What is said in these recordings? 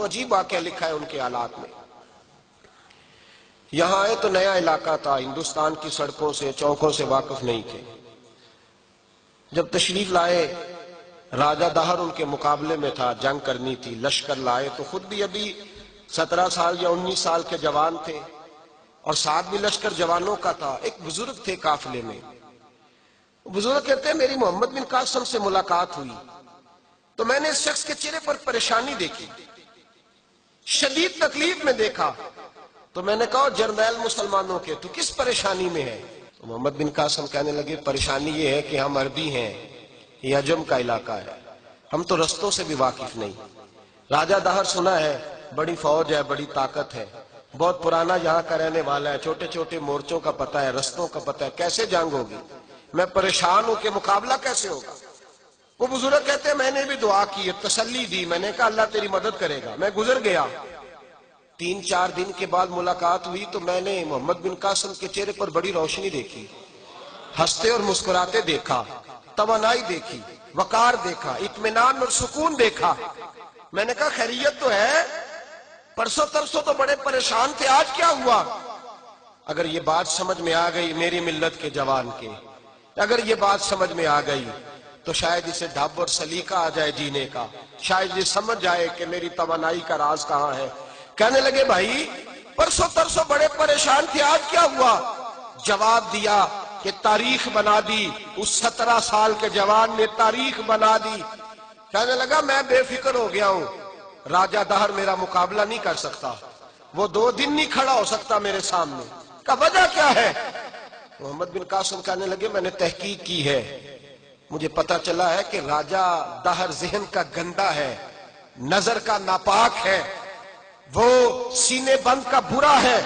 تو عجیب واقعہ لکھا ہے ان کے حالات میں. یہاں آئے تو نیا علاقہ تھا، ہندوستان کی سڑکوں سے چوکوں سے واقف نہیں تھے. جب تشریف لائے، راجہ دہر ان کے مقابلے میں تھا، جنگ کرنی تھی، لشکر لائے تو خود بھی ابھی 17 سال یا 19 سال کے جوان تھے اور ساتھ بھی لشکر جوانوں کا تھا. ایک بزرگ تھے قافلے میں. بزرگ کہتے ہیں میری محمد بن قاسم سے ملاقات ہوئی تو میں نے اس شخص کے چہرے پر پریشانی دیکھی، شدید تکلیف میں دیکھا. تو میں نے کہا جرنیل مسلمانوں کے تو کس پریشانی میں ہے؟ تو محمد بن قاسم کہنے لگے پریشانی یہ ہے کہ ہم عربی ہیں، یہ عجم کا علاقہ ہے، ہم تو رستوں سے بھی واقف نہیں. راجہ دہر سنا ہے بڑی فوج ہے، بڑی طاقت ہے، بہت پرانا یہاں کا رہنے والا ہے، چھوٹے چھوٹے مورچوں کا پتہ ہے، رستوں کا پتہ ہے، کیسے جنگ ہوگی؟ میں پریشان ہوں کہ مقابلہ کیسے ہوگا؟ وہ بزرگ کہتے ہیں میں نے بھی دعا کی، تسلی دی، میں نے کہا اللہ تیری مدد کرے گا. میں گزر گیا. 3-4 دن کے بعد ملاقات ہوئی تو میں نے محمد بن قاسم کے چہرے پر بڑی روشنی دیکھی، ہنستے اور مسکراتے دیکھا، توانائی دیکھی، وقار دیکھا، اطمینان اور سکون دیکھا. میں نے کہا خیریت تو ہے، پرسوں ترسوں تو بڑے پریشان تھے، آج کیا ہوا؟ اگر یہ بات سمجھ میں آ گئی میری ملت کے جوان کے، اگر یہ بات سمجھ میں آ گئی تو شاید اسے ڈھب اور سلیقہ آ جائے جینے کا، شاید یہ سمجھ جائے کہ میری توانائی کا راز کہاں ہے. کہنے لگے بھائی پرسوں ترسوں بڑے پریشان تھے، آج کیا ہوا؟ جواب دیا کہ تاریخ بنا دی، اس 17 سال کے جوان نے تاریخ بنا دی. کہنے لگا میں بے فکر ہو گیا ہوں، راجہ دہر میرا مقابلہ نہیں کر سکتا، وہ 2 دن نہیں کھڑا ہو سکتا میرے سامنے. کا وجہ کیا ہے؟ محمد بن قاسم کہنے لگے میں نے تحقیق کی ہے، مجھے پتا چلا ہے کہ راجہ دہر ذہن کا گندا ہے، نظر کا ناپاک ہے، وہ سینے بند کا برا ہے.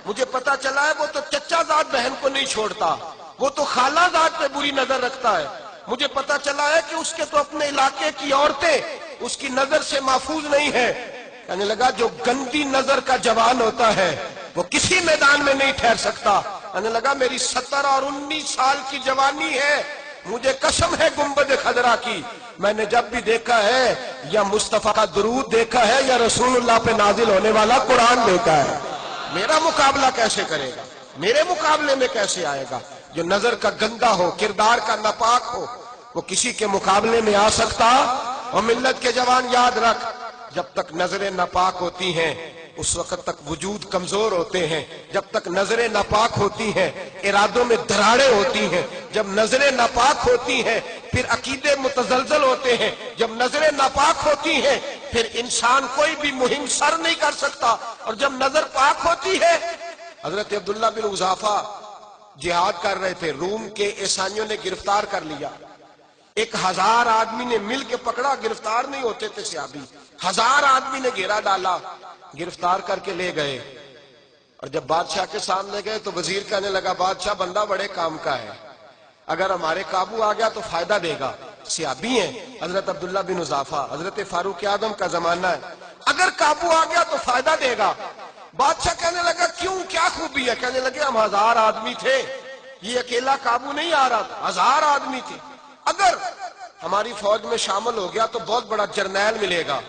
مجھے پتا چلا ہے وہ تو چچا زاد بہن کو نہیں چھوڑتا، وہ تو خالہ زاد پہ بری نظر رکھتا ہے. مجھے پتا چلا ہے کہ اس کے تو اپنے علاقے کی عورتیں اس کی نظر سے محفوظ نہیں ہیں. کہنے لگا جو گندی نظر کا جوان ہوتا ہے وہ کسی میدان میں نہیں ٹھہر سکتا. کہنے لگا میری 17 اور 19 سال کی جوانی ہے، مجھے قسم ہے گنبد خضرا کی، میں نے جب بھی دیکھا ہے یا مصطفیٰ کا درود دیکھا ہے یا رسول اللہ پہ نازل ہونے والا قرآن دیکھا ہے. میرا مقابلہ کیسے کرے گا؟ میرے مقابلے میں کیسے آئے گا؟ جو نظر کا گندا ہو، کردار کا ناپاک ہو، وہ کسی کے مقابلے میں آ سکتا؟ اور ملت کے جوان یاد رکھ، جب تک نظریں ناپاک ہوتی ہیں اس وقت تک وجود کمزور ہوتے ہیں. جب تک نظریں ناپاک ہوتی ہیں ارادوں میں دراڑیں ہوتی ہیں. جب نظریں ناپاک ہوتی ہیں پھر عقیدے متزلزل ہوتے ہیں. جب نظریں ناپاک ہوتی ہیں پھر انسان کوئی بھی مہم سر نہیں کر سکتا. اور جب نظر پاک ہوتی ہے، حضرت عبداللہ بن حذافہ جہاد کر رہے تھے، روم کے عیسائیوں نے گرفتار کر لیا. 1000 آدمی نے مل کے پکڑا، گرفتار نہیں ہوتے تھے صحابی، 1000 آدمی نے گھیرا ڈالا، گرفتار کر کے لے گئے. اور جب بادشاہ کے سامنے گئے تو وزیر کہنے لگا بادشاہ بندہ بڑے کام کا ہے، اگر ہمارے قابو آ گیا تو فائدہ دے گا. صحابی ہیں حضرت عبداللہ بن حذافہ، حضرت فاروق اعظم کا زمانہ ہے، اگر قابو آ گیا تو فائدہ دے گا. بادشاہ کہنے لگا کیوں، کیا خوبی ہے؟ کہنے لگے ہم 1000 آدمی تھے، یہ اکیلا قابو نہیں آ رہا تھا، 1000 آدمی تھے، اگر ہماری فوج میں شامل ہو گیا تو بہت بڑا جرنیل ملے گا.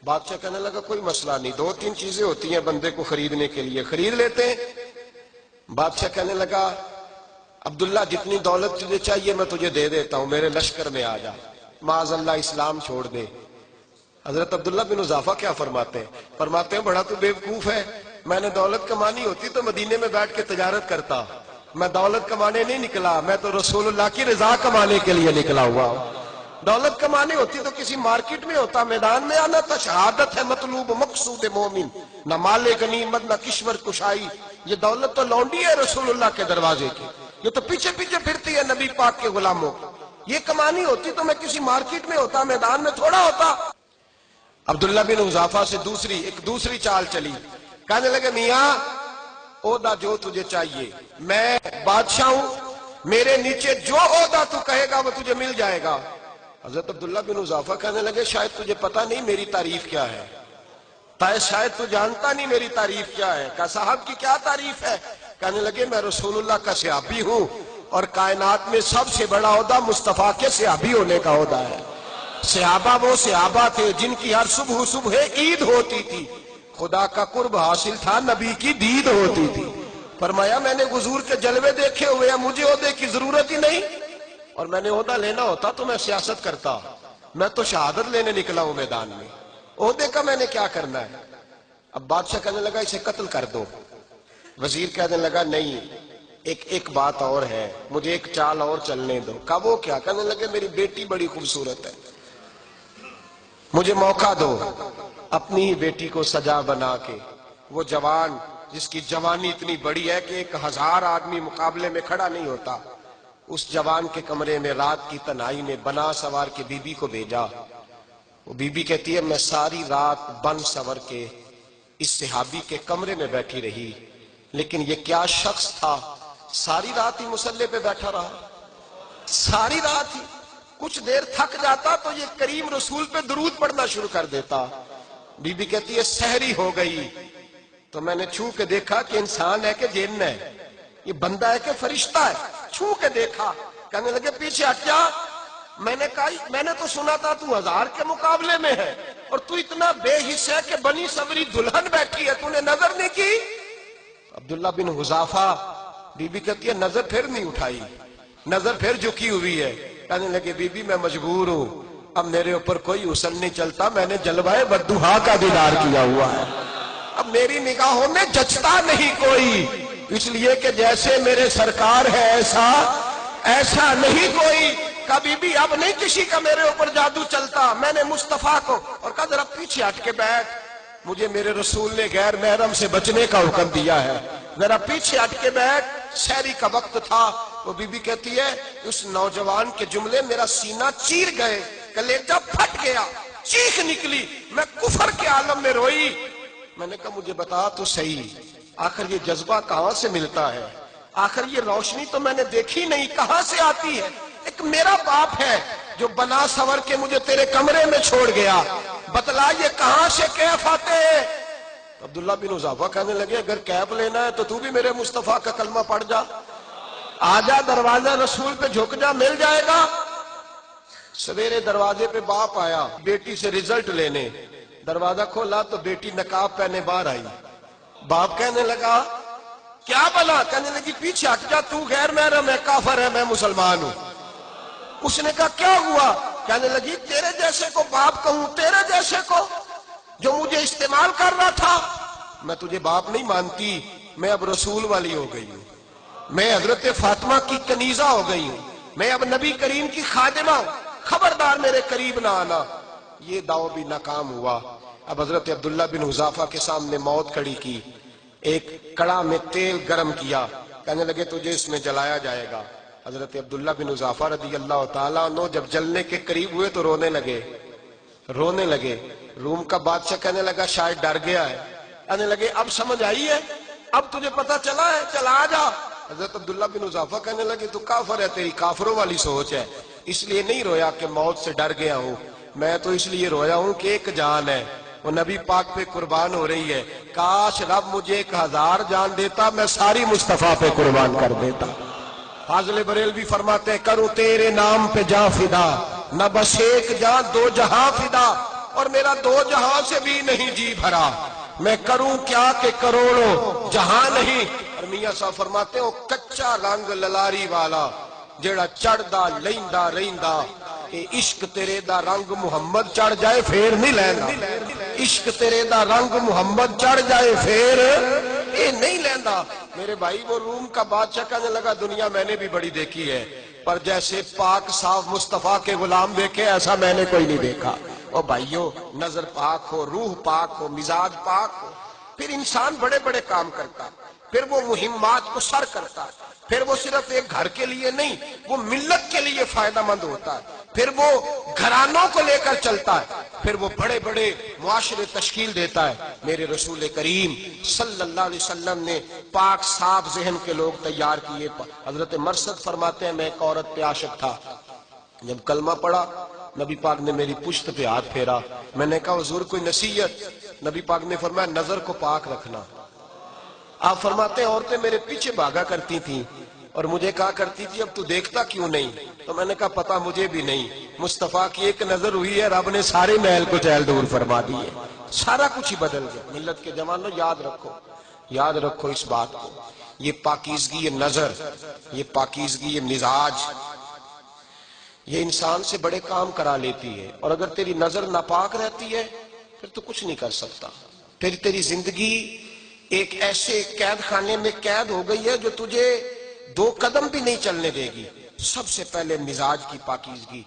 بادشاہ کہنے لگا کوئی مسئلہ نہیں، 2-3 چیزیں ہوتی ہیں بندے کو خریدنے کے لیے، خرید لیتے ہیں. بادشاہ کہنے لگا عبداللہ جتنی دولت تجھے چاہیے میں تجھے دے دیتا ہوں، میرے لشکر میں آ جا، معاذ اللہ اسلام چھوڑ دے. حضرت عبداللہ بن حذافہ کیا فرماتے ہیں؟ فرماتے ہیں بڑا تو بیوقوف ہے، میں نے دولت کمانی ہوتی تو مدینے میں بیٹھ کے تجارت کرتا، میں دولت کمانے نہیں نکلا، میں تو رسول اللہ کی رضا کمانے کے لیے نکلا ہوا ہوں. دولت کمانی ہوتی تو کسی مارکیٹ میں ہوتا، میدان میں آنا تھا. شہادت ہے مطلوب مقصود مومن، نہ مال غنیمت نہ کشور کشائی. یہ دولت تو لونڈی ہے رسول اللہ کے دروازے کی، یہ تو پیچھے پیچھے پھرتی ہے نبی پاک کے غلاموں کی. یہ کمانی ہوتی تو میں کسی مارکیٹ میں ہوتا، میدان میں تھوڑا ہوتا. عبداللہ بن حذافہ سے ایک دوسری چال چلی. کہنے لگے میاں عہدہ جو تجھے چاہیے، میں بادشاہ ہوں، میرے نیچے جو عہدہ تو کہے گا وہ تجھے مل جائے گا. حضرت عبداللہ بن حذافہ کہنے لگے شاید تجھے پتہ نہیں میری تعریف کیا ہے، شاید تو جانتا نہیں میری تعریف کیا ہے. کہا صاحب کی کیا تعریف ہے؟ کہنے لگے میں رسول اللہ کا صحابی ہوں اور کائنات میں سب سے بڑا عہدہ مصطفیٰ کے صحابی ہونے کا عہدہ ہے. صحابہ وہ صحابہ تھے جن کی ہر صبح صبح عید ہوتی تھی، خدا کا قرب حاصل تھا، نبی کی دید ہوتی تھی۔ فرمایا میں نے حضور کے جلوے دیکھے ہوئے ہیں، مجھے عہدے کی ضرورت ہی نہیں، اور میں نے عہدہ لینا ہوتا تو میں سیاست کرتا، میں تو شہادت لینے نکلا ہوں میدان میں، عہدے کا میں نے کیا کرنا ہے۔ اب بادشاہ کہنے لگا اسے قتل کر دو، وزیر کہنے لگا نہیں، ایک بات اور ہے، مجھے ایک چال اور چلنے دو۔ کہا وہ کیا؟ کہنے لگے میری بیٹی بڑی خوبصورت ہے، مجھے موقع دو اپنی ہی بیٹی کو سجا بنا کے، وہ جوان جس کی جوانی اتنی بڑی ہے کہ 1000 آدمی مقابلے میں کھڑا نہیں ہوتا، اس جوان کے کمرے میں رات کی تنہائی میں بنا سوار کے بی بی کو بھیجا۔ وہ بی بی کہتی ہے میں ساری رات بن سور کے اس صحابی کے کمرے میں بیٹھی رہی، لیکن یہ کیا شخص تھا، ساری رات ہی مسلح پہ بیٹھا رہا، ساری رات ہی، کچھ دیر تھک جاتا تو یہ کریم رسول پہ درود پڑھنا شروع کر دیتا۔ بی بی کہتی ہے سحری ہو گئی تو میں نے چھو کے دیکھا کہ انسان ہے کہ جن ہے، یہ بندہ ہے کہ فرشتہ ہے، چھو کے دیکھا۔ کہنے لگے پیچھے ہٹ جا۔ میں نے کہا میں نے تو سنا تھا تو 1000 کے مقابلے میں ہے اور تو اتنا بے حس ہے کہ بنی سوری دلہن بیٹھی ہے، تو نے نظر نہیں کی؟ عبداللہ بن حذافہ، بی بی کہتی ہے نظر پھر نہیں اٹھائی، نظر پھر جھکی ہوئی ہے۔ کہنے لگے بی بی میں مجبور ہوں، اب میرے اوپر کوئی حسن نہیں چلتا، میں نے جلوہ بدوحا کا دیدار کیا ہوا ہے، اب میری نگاہوں میں جچتا نہیں کوئی، اس لیے کہ جیسے میرے سرکار ہے ایسا نہیں کوئی۔ کبھی بھی اب نہیں کسی کا میرے اوپر جادو چلتا، میں نے مصطفیٰ کو، اور کہا ذرا پیچھے ہٹ کے بیٹھ، مجھے میرے رسول نے غیر محرم سے بچنے کا حکم دیا ہے، ذرا پیچھے ہٹ کے بیٹھ۔ سحری کا وقت تھا، وہ بی بی کہتی ہے اس نوجوان کے جملے میرا سینہ چیر گئے، کلیجہ پھٹ گیا، چیخ نکلی، میں کفر کے عالم میں روئی۔ میں نے کہا مجھے بتا تو صحیح، آخر یہ جذبہ کہاں سے ملتا ہے، آخر یہ روشنی تو میں نے دیکھی نہیں، کہاں سے آتی ہے؟ ایک میرا باپ ہے جو بنا سور کے مجھے تیرے کمرے میں چھوڑ گیا، بتلا یہ کہاں سے کیف آتے ہیں؟ عبداللہ بن حذافہ کہنے لگے اگر کیف لینا ہے تو بھی میرے مصطفیٰ کا کلمہ پڑھ جا، آجا دروازہ رسول پہ جھک جا، مل جائے گا۔ سویرے دروازے پہ باپ آیا بیٹی سے رزلٹ لینے، دروازہ کھولا تو بیٹی نقاب پہنے باہر آئی۔ باپ کہنے لگا کیا بلا؟ کہنے لگی پیچھے ہٹ جا، تو غیر محرم ہے، کافر ہے، میں مسلمان ہوں۔ اس نے کہا کیا ہوا؟ کہنے لگی تیرے جیسے کو باپ کہوں، تیرے جیسے کو جو مجھے استعمال کر رہا تھا، میں تجھے باپ نہیں مانتی، میں اب رسول والی ہو گئی ہوں، میں حضرت فاطمہ کی کنیزہ ہو گئی ہوں، میں اب نبی کریم کی خادمہ ہوں، خبردار میرے قریب نہ آنا۔ یہ دعو بھی ناکام ہوا۔ اب حضرت عبداللہ بن حذافہ کے سامنے موت کھڑی کی، ایک کڑا میں تیل گرم کیا، کہنے لگے تجھے اس میں جلایا جائے گا۔ حضرت عبداللہ بن حذافہ رضی اللہ تعالیٰ عنہ جب جلنے کے قریب ہوئے تو رونے لگے۔ روم کا بادشاہ کہنے لگا شاید ڈر گیا ہے، کہنے لگے اب سمجھ آئی ہے، اب تجھے پتا چلا ہے، چلا آ جا۔ حضرت عبداللہ بن حذافہ کہنے لگے تو کافر ہے، تیری کافروں والی سوچ ہے، اس لیے نہیں رویا کہ موت سے ڈر گیا ہوں، میں تو اس لیے رویا ہوں کہ ایک جان ہے، وہ نبی پاک پہ قربان ہو رہی ہے، کاش رب مجھے 1000 جان دیتا، میں ساری مصطفیٰ پہ قربان کر دیتا۔ فاضل بریلوی فرماتے ہیں کروں تیرے نام پہ جاں فدا، نہ بس ایک جاں 2 جہاں فدا، اور میرا 2 جہاں سے بھی نہیں جی بھرا، میں کروں کیا کہ کروڑوں جہاں نہیں۔ اور میاں صاحب فرماتے ہیں کچا رنگ للاری والا جیڑا چڑھدا لیندا رہندا، کہ عشق تیرے دا رنگ محمد چڑھ جائے پھر نہیں لیندا، عشق تیرے دا رنگ محمد چڑھ جائے پھر یہ نہیں لیندا۔ میرے بھائی وہ روم کا بادشاہ کہنے لگا دنیا میں نے بھی بڑی دیکھی ہے، پر جیسے پاک صاف مصطفیٰ کے غلام دیکھے ایسا میں نے کوئی نہیں دیکھا۔ او بھائیو نظر پاک ہو، روح پاک ہو، مزاج پاک ہو، پھر انسان بڑے بڑے کام کرتا، پھر وہ مہمات کو سر کرتا، پھر وہ صرف ایک گھر کے لیے نہیں، وہ ملت کے لیے فائدہ مند ہوتا ہے، پھر وہ گھرانوں کو لے کر چلتا ہے، پھر وہ بڑے بڑے معاشرے تشکیل دیتا ہے۔ میرے رسول کریم صلی اللہ علیہ وسلم نے پاک صاف ذہن کے لوگ تیار کیے۔ حضرت مرثد فرماتے ہیں میں ایک عورت پہ عاشق تھا، جب کلمہ پڑھا نبی پاک نے میری پشت پہ ہاتھ پھیرا، میں نے کہا حضور کوئی نصیحت؟ نبی پاک نے فرمایا نظر کو پاک رکھنا۔ آپ فرماتے ہیں عورتیں میرے پیچھے بھاگا کرتی تھیں، اور مجھے کہا کرتی تھی اب تو دیکھتا کیوں نہیں؟ تو میں نے کہا پتا مجھے بھی نہیں، مصطفیٰ کی ایک نظر ہوئی ہے، رب نے سارے محل کو چہل دور فرما دی ہے، سارا کچھ ہی بدل گیا۔ ملت کے جوانوں یاد رکھو اس بات کو، یہ پاکیزگی، یہ نظر، یہ پاکیزگی، یہ مزاج، یہ انسان سے بڑے کام کرا لیتی ہے۔ اور اگر تیری نظر ناپاک رہتی ہے پھر تو کچھ نہیں کر سکتا، پھر تیری زندگی ایک ایسے قید خانے میں قید ہو گئی ہے جو تجھے 2 قدم بھی نہیں چلنے دے گی۔ سب سے پہلے مزاج کی پاکیزگی،